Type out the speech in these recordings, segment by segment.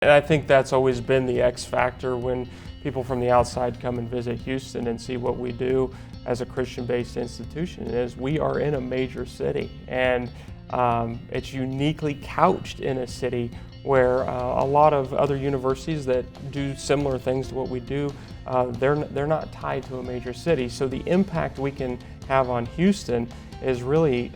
And I think that's always been the X factor when people from the outside come and visit Houston and see what we do as a Christian-based institution is we are in a major city, and it's uniquely couched in a city where a lot of other universities that do similar things to what we do, they're not tied to a major city. So the impact we can have on Houston is really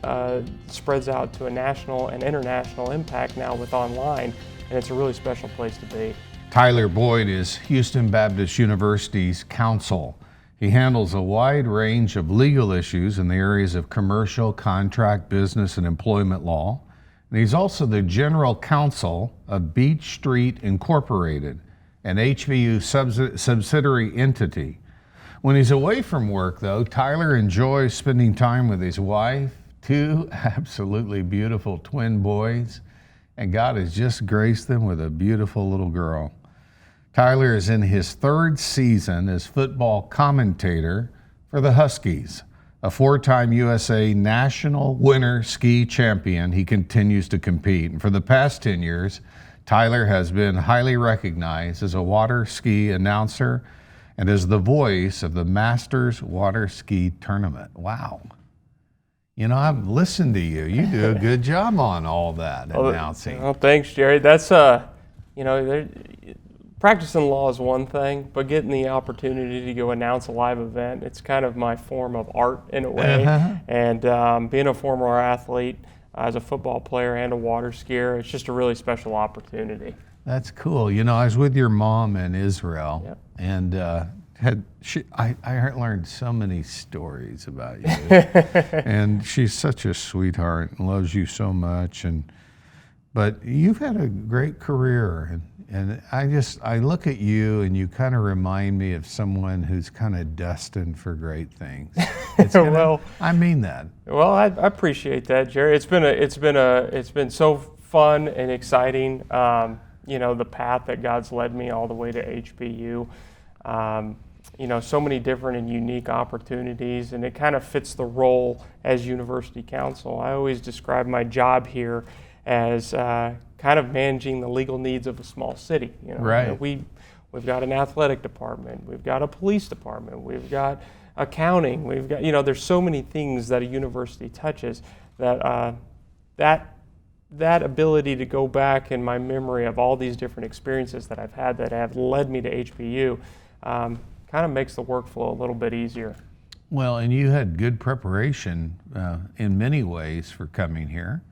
spreads out to a national and international impact now with online, and it's a really special place to be. Tyler Boyd is Houston Baptist University's counsel. He handles a wide range of legal issues in the areas of commercial, contract, business, and employment law. And he's also the general counsel of Beechnut Street Inc, an HBU subsidiary entity. When he's away from work, though, Tyler enjoys spending time with his wife, two absolutely beautiful twin boys, and God has just graced them with a beautiful little girl. Tyler is in his third season as football commentator for the Huskies. A four-time USA National Winter Ski Champion, he continues to compete. And for the past 10 years, Tyler has been highly recognized as a water ski announcer and as the voice of the Masters Water Ski Tournament. Wow. You know, I've listened to you. You do a good job on all that announcing. Well, thanks, Jerry. That's, practicing law is one thing, but getting the opportunity to go announce a live event, it's kind of my form of art in a way. And being a former athlete, as a football player and a water skier, it's just a really special opportunity. That's cool. You know, I was with your mom in Israel, yep. And I learned so many stories about you. And she's such a sweetheart and loves you so much. But you've had a great career, and I look at you and you kind of remind me of someone who's kind of destined for great things. Well, I mean that. Well, I appreciate that, Jerry. It's been so fun and exciting. The path that God's led me all the way to HBU. So many different and unique opportunities, and it kind of fits the role as university counsel. I always describe my job here as kind of managing the legal needs of a small city. Right. We've got an athletic department, we've got a police department, we've got accounting, we've got, there's so many things that a university touches that that ability to go back in my memory of all these different experiences that I've had that have led me to HBU kind of makes the workflow a little bit easier. Well, and you had good preparation in many ways for coming here.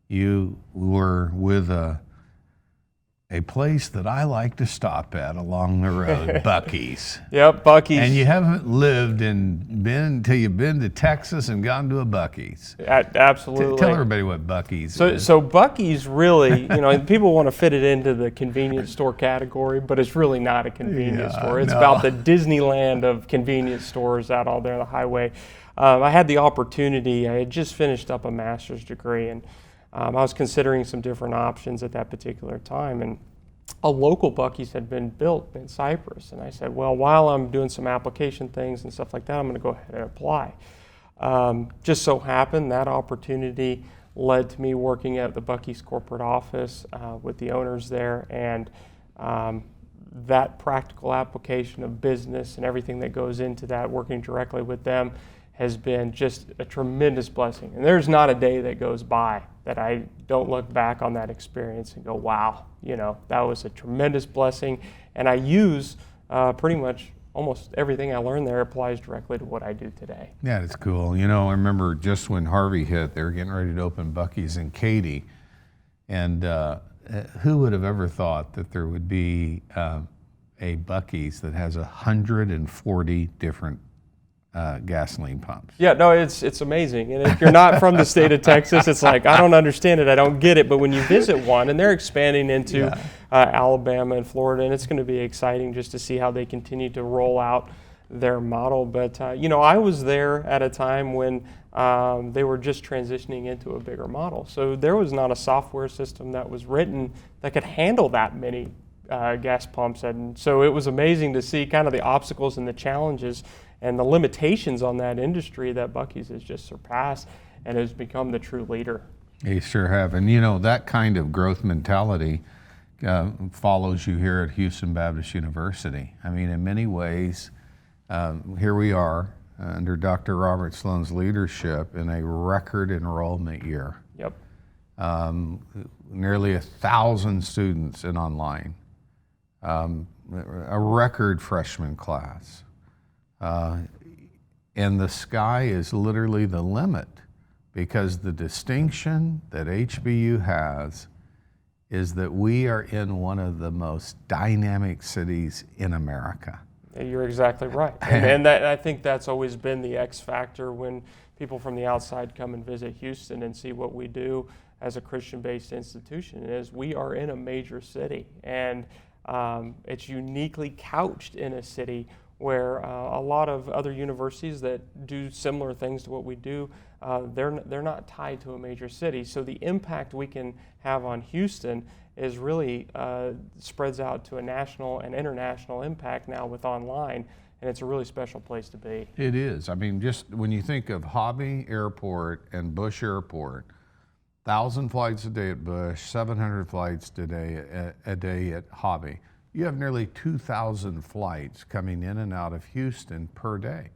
You were with a place that I like to stop at along the road, Buc-ee's. Yep, Buc-ee's. And you haven't lived until you've been to Texas and gone to a Buc-ee's. Absolutely. Tell everybody what Buc-ee's is. So Buc-ee's really, people want to fit it into the convenience store category, but it's really not a convenience store. It's about the Disneyland of convenience stores out all there on the highway. I had the opportunity, I had just finished up a master's degree, and I was considering some different options at that particular time, and a local Buc-ee's had been built in Cypress. And I said, well, while I'm doing some application things and stuff like that, I'm going to go ahead and apply. Just so happened that opportunity led to me working at the Buc-ee's corporate office with the owners there, and that practical application of business and everything that goes into that, working directly with them, has been just a tremendous blessing. And there's not a day that goes by that I don't look back on that experience and go, wow, that was a tremendous blessing. And I use pretty much almost everything I learned there applies directly to what I do today. Yeah, it's cool. I remember just when Harvey hit, they were getting ready to open Buc-ee's in Katy. And who would have ever thought that there would be a Buc-ee's that has 140 different gasoline pumps? Yeah, no, it's amazing. And if you're not from the state of Texas, it's like, I don't understand it, I don't get it. But when you visit one, and they're expanding into Alabama and Florida, and it's going to be exciting just to see how they continue to roll out their model. But, I was there at a time when they were just transitioning into a bigger model. So there was not a software system that was written that could handle that many gas pumps. And so it was amazing to see kind of the obstacles and the challenges and the limitations on that industry that Buc-ee's has just surpassed and has become the true leader. They sure have. And that kind of growth mentality follows you here at Houston Baptist University. I mean, in many ways, here we are under Dr. Robert Sloan's leadership in a record enrollment year. Yep. Nearly 1,000 students in online, a record freshman class. And the sky is literally the limit, because the distinction that HBU has is that we are in one of the most dynamic cities in America. You're exactly right. And I think that's always been the X factor when people from the outside come and visit Houston and see what we do as a Christian-based institution, is we are in a major city. And it's uniquely couched in a city where a lot of other universities that do similar things to what we do, they're not tied to a major city. So the impact we can have on Houston is really spreads out to a national and international impact now with online, and it's a really special place to be. It is. I mean, just when you think of Hobby Airport and Bush Airport, 1,000 flights a day at Bush, 700 flights a day at Hobby. You have nearly 2,000 flights coming in and out of Houston per day.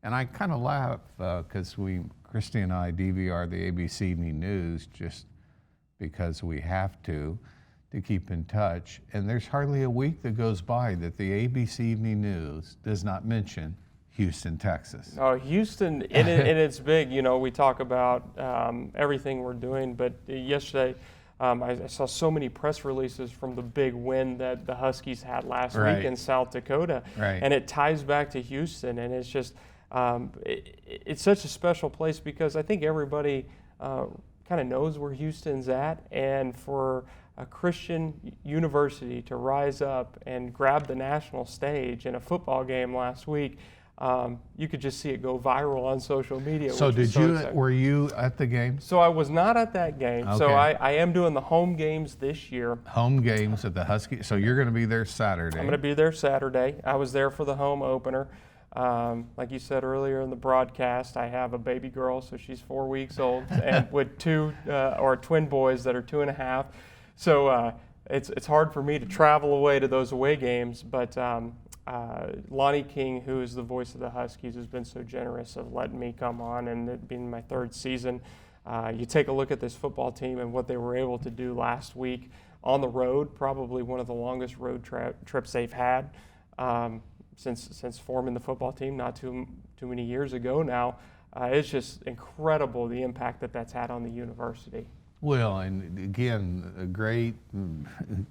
And I kind of laugh because Christy and I DVR the ABC Evening News just because we have to keep in touch. And there's hardly a week that goes by that the ABC Evening News does not mention Houston, Texas. Oh, Houston, and it's big. You know, we talk about everything we're doing, but yesterday I saw so many press releases from the big win that the Huskies had last week in South Dakota. Right. And it ties back to Houston, and it's just, it's such a special place because I think everybody kind of knows where Houston's at, and for a Christian university to rise up and grab the national stage in a football game last week, you could just see it go viral on social media. So were you at the game? So I was not at that game. Okay. So I am doing the home games this year. Home games at the Huskies. So you're going to be there Saturday. I'm going to be there Saturday. I was there for the home opener. Like you said earlier in the broadcast, I have a baby girl, so she's 4 weeks old, and with two or twin boys that are 2.5. So it's hard for me to travel away to those away games, but Lonnie King, who is the voice of the Huskies, has been so generous of letting me come on, and it being my third season. You take a look at this football team and what they were able to do last week on the road, probably one of the longest road trips they've had since forming the football team not too many years ago now. It's just incredible the impact that's had on the university. Well, and again, a great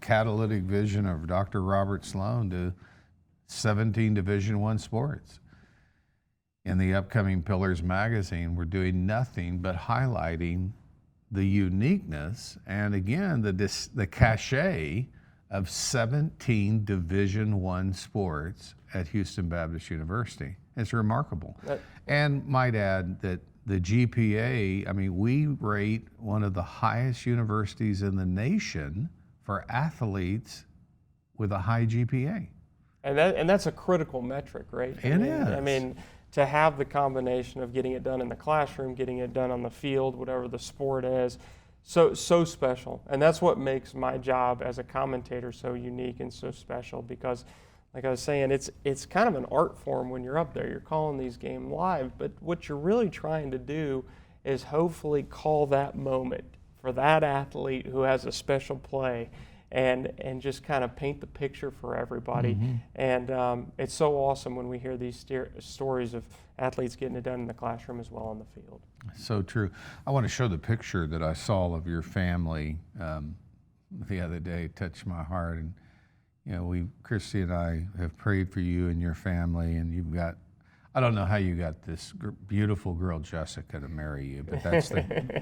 catalytic vision of Dr. Robert Sloan to 17 Division I sports. In the upcoming Pillars magazine, we're doing nothing but highlighting the uniqueness and, again, the cachet of 17 Division I sports at Houston Baptist University. It's remarkable. And might add that the GPA, I mean, we rate one of the highest universities in the nation for athletes with a high GPA. And that's a critical metric, right? It is. I mean, to have the combination of getting it done in the classroom, getting it done on the field, whatever the sport is, so special. And that's what makes my job as a commentator so unique and so special, because like I was saying, it's kind of an art form when you're up there. You're calling these games live, but what you're really trying to do is hopefully call that moment for that athlete who has a special play, and just kind of paint the picture for everybody. Mm-hmm. And it's so awesome when we hear these stories of athletes getting it done in the classroom as well on the field. So true. I want to show the picture that I saw of your family the other day. It touched my heart. And you know, Christy and I have prayed for you and your family, and you've got, I don't know how you got this beautiful girl, Jessica, to marry you, but that's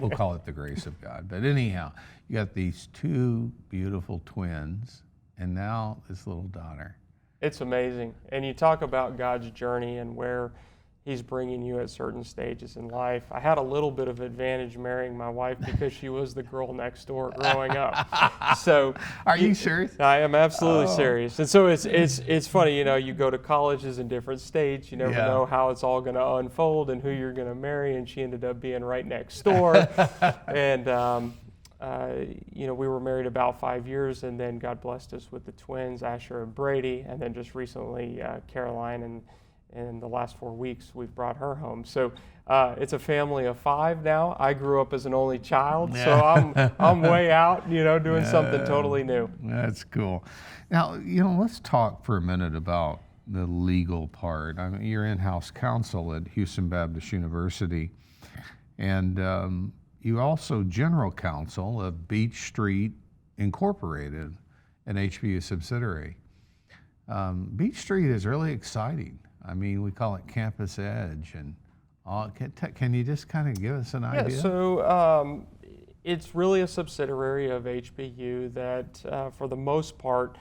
we'll call it the grace of God. But anyhow, you got these two beautiful twins, and now this little daughter. It's amazing. And you talk about God's journey and where He's bringing you at certain stages in life. I had a little bit of advantage marrying my wife because she was the girl next door growing up. So, are you serious? I am absolutely serious. And so it's funny, you know, you go to colleges in different states, you never know how it's all going to unfold and who you're going to marry. And she ended up being right next door. And we were married about 5 years, and then God blessed us with the twins, Asher and Brady, and then just recently Caroline, and in the last 4 weeks we've brought her home. So it's a family of 5 now. I grew up as an only child, so I'm way out, doing something totally new. That's cool. Now, let's talk for a minute about the legal part. I mean, you're in-house counsel at Houston Baptist University, and you also general counsel of Beechnut Street Incorporated, an HBU subsidiary. Beechnut Street is really exciting. I mean, we call it Campus Edge, and all. Can you just kind of give us an idea? Yeah, so it's really a subsidiary of HBU that, for the most part,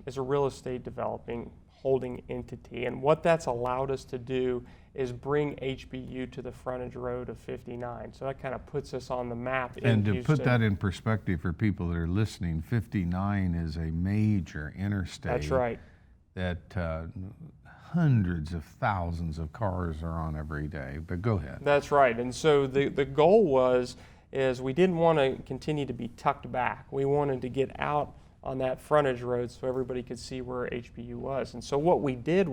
is a real estate developing holding entity. And what that's allowed us to do is bring HBU to the frontage road of 59. So that kind of puts us on the map in And to Houston. put that in perspective for people that are listening, 59 is a major interstate. That's right. That hundreds of thousands of cars are on every day. But go ahead. That's right. And so the goal is we didn't want to continue to be tucked back. We wanted to get out on that frontage road so everybody could see where HBU was. And so what we did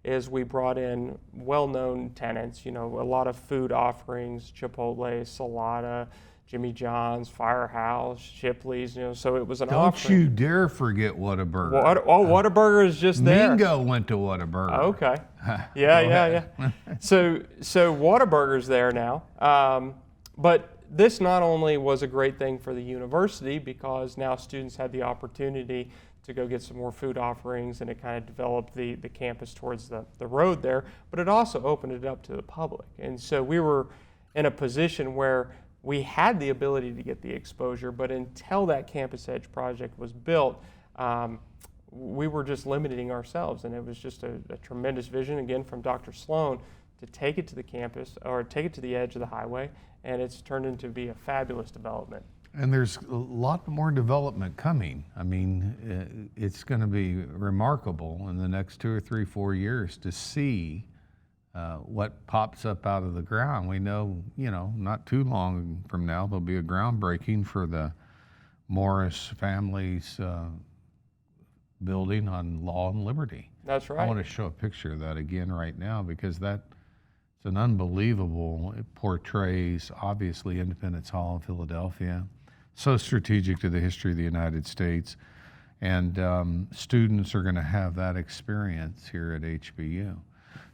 is we brought in well-known tenants, a lot of food offerings, Chipotle, Salada, Jimmy John's, Firehouse, Shipley's, so it was an offering. Don't you dare forget Whataburger. Whataburger is just there. Mingo went to Whataburger. Okay. Yeah. So Whataburger's there now. But this not only was a great thing for the university because now students had the opportunity to go get some more food offerings, and it kind of developed the campus towards the road there, but it also opened it up to the public. And so we were in a position where we had the ability to get the exposure, but until that Campus Edge project was built, we were just limiting ourselves. And it was just a tremendous vision, again, from Dr. Sloan to take it to the campus or take it to the edge of the highway, and it's turned into be a fabulous development. And there's a lot more development coming. I mean, it's going to be remarkable in the next 2 or 3, 4 years to see what pops up out of the ground. We know, not too long from now, there'll be a groundbreaking for the Morris family's building on Law and Liberty. That's right. I want to show a picture of that again right now because it's an unbelievable, it portrays obviously Independence Hall in Philadelphia, so strategic to the history of the United States, and students are going to have that experience here at HBU.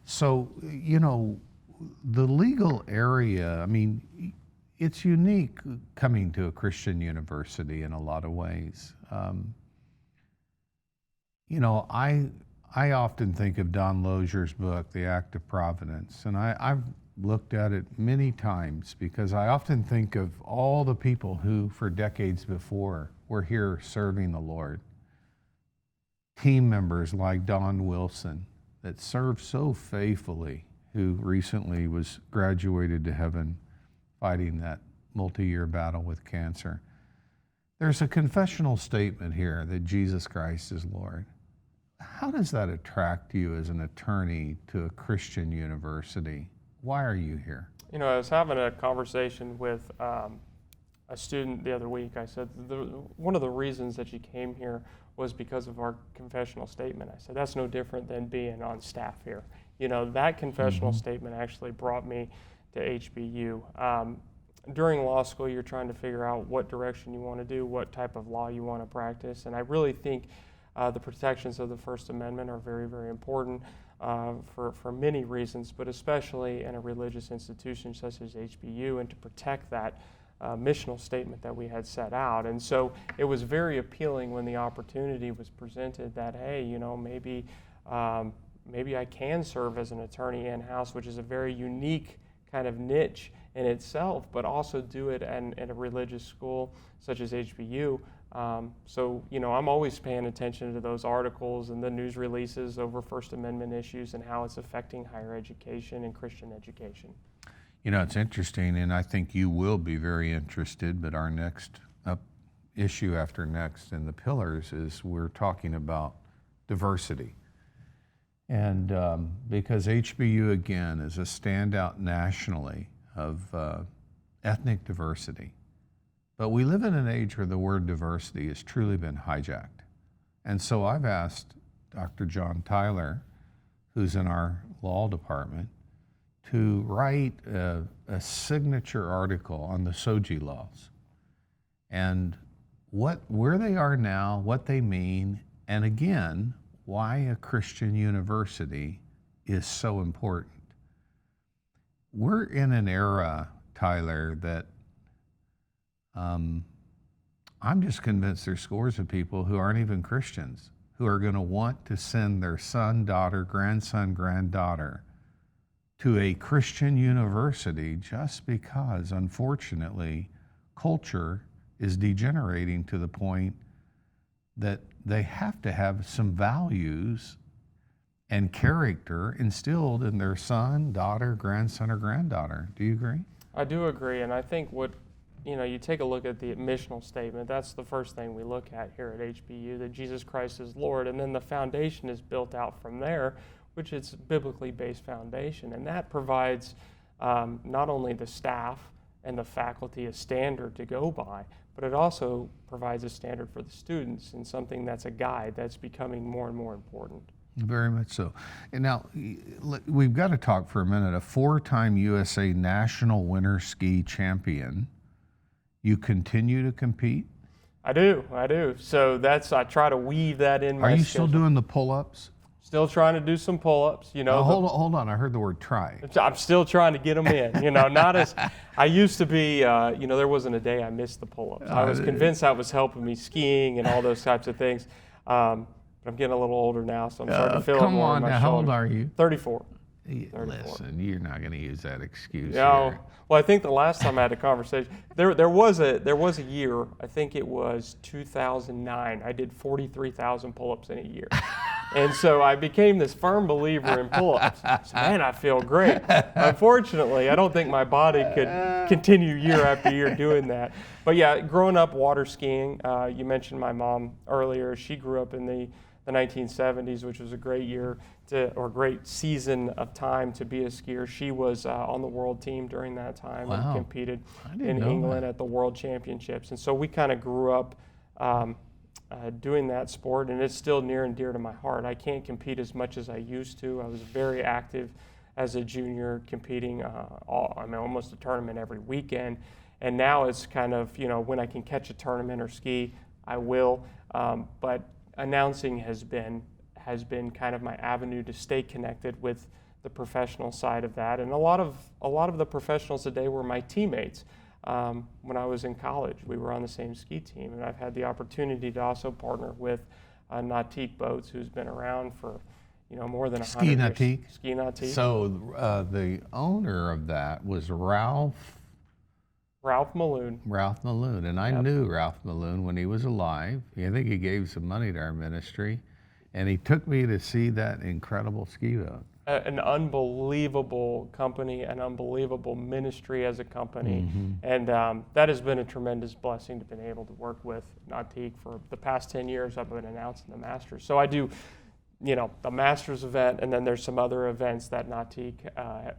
So, the legal area, I mean, it's unique coming to a Christian university in a lot of ways. I often think of Don Lozier's book, The Act of Providence, and I've looked at it many times because I often think of all the people who, for decades before, were here serving the Lord. Team members like Don Wilson that served so faithfully, who recently was graduated to heaven fighting that multi-year battle with cancer. There's a confessional statement here that Jesus Christ is Lord. How does that attract you as an attorney to a Christian university? Why are you here? I was having a conversation with a student the other week. I said, one of the reasons that you came here was because of our confessional statement. I said, that's no different than being on staff here. That confessional statement actually brought me to HBU. During law school, you're trying to figure out what direction you want to do, what type of law you want to practice, and I really think the protections of the First Amendment are very, very important for many reasons, but especially in a religious institution such as HBU, and to protect that missional statement that we had set out. And so it was very appealing when the opportunity was presented that, hey, maybe I can serve as an attorney in-house, which is a very unique kind of niche in itself, but also do it in a religious school such as HBU. So I'm always paying attention to those articles and the news releases over First Amendment issues and how it's affecting higher education and Christian education. It's interesting, and I think you will be very interested, but our next issue after next in the pillars is we're talking about diversity. And because HBU, again, is a standout nationally of ethnic diversity, But we live in an age where the word diversity has truly been hijacked. And so I've asked Dr. John Tyler, who's in our law department, to write a signature article on the SOGI laws and where they are now, what they mean, and again, why a Christian university is so important. We're in an era, Tyler, that I'm just convinced there's scores of people who aren't even Christians who are going to want to send their son, daughter, grandson, granddaughter to a Christian university just because, unfortunately, culture is degenerating to the point that they have to have some values and character instilled in their son, daughter, grandson, or granddaughter. Do you agree? I do agree, and I think you take a look at the missional statement. That's the first thing we look at here at HBU, that Jesus Christ is Lord, and then the foundation is built out from there, which is a biblically based foundation, and that provides not only the staff and the faculty a standard to go by, but it also provides a standard for the students and something that's a guide that's becoming more and more important. Very much so. And now, we've got to talk for a minute. A 4-time USA National Winter Ski Champion. You continue to compete? I do. So I try to weave that in my Are you schedule. still doing the pull-ups? Still trying to do some pull-ups, Hold on. I heard the word try. I'm still trying to get them in, not as I used to be. There wasn't a day I missed the pull-ups. I was convinced that was helping me skiing and all those types of things. But I'm getting a little older now, so I'm starting to feel it more in my now, how old are you? 34. Listen, you're not going to use that excuse. No. Here. Well, I think the last time I had a conversation, there was a year, I think it was 2009, I did 43,000 pull-ups in a year. And so I became this firm believer in pull-ups. So, man, I feel great. Unfortunately, I don't think my body could continue year after year doing that. But yeah, growing up water skiing, you mentioned my mom earlier. She grew up in the 1970s, which was a great year great season of time to be a skier. She was on the world team during that time and competed in England at the World Championships. And so we kind of grew up doing that sport, and it's still near and dear to my heart. I can't compete as much as I used to. I was very active as a junior, competing almost a tournament every weekend. And now it's kind of, when I can catch a tournament or ski, I will. But announcing has been kind of my avenue to stay connected with the professional side of that. And a lot of the professionals today were my teammates. When I was in college, we were on the same ski team, and I've had the opportunity to also partner with Nautique Boats, who's been around for more than 100 years. Ski Nautique. So the owner of that was Ralph Malloon. Ralph Malloon, and I knew Ralph Malloon when he was alive. I think he gave some money to our ministry, and he took me to see that incredible ski boat. An unbelievable company, an unbelievable ministry as a company, and that has been a tremendous blessing to be able to work with Nautique for the past 10 years. I've been announcing the Masters, so I do, the Masters event, and then there's some other events that Nautique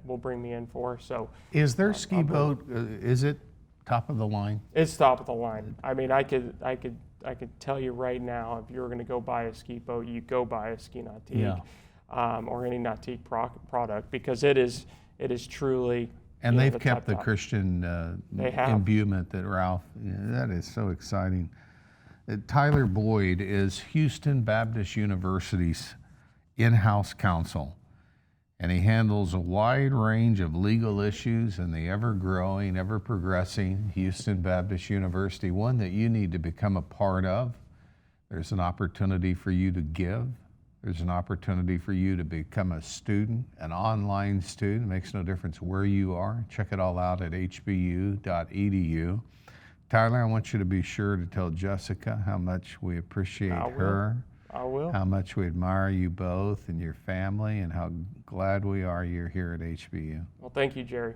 will bring me in for. So, is their ski boat? Is it top of the line? It's top of the line. I mean, I could tell you right now, if you were going to go buy a ski boat, you go buy a Ski Nautique. Yeah. Or any Nautique product, because it is truly. And they've kept the Christian imbuement that Ralph. That is so exciting. Tyler Boyd is Houston Baptist University's in-house counsel, and he handles a wide range of legal issues in the ever-growing, ever-progressing Houston Baptist University, one that you need to become a part of. There's an opportunity for you to give. There's an opportunity for you to become a student, an online student. It makes no difference where you are. Check it all out at hbu.edu. Tyler, I want you to be sure to tell Jessica how much we appreciate her. I will. How much we admire you both and your family, and how glad we are you're here at HBU. Well, thank you, Jerry.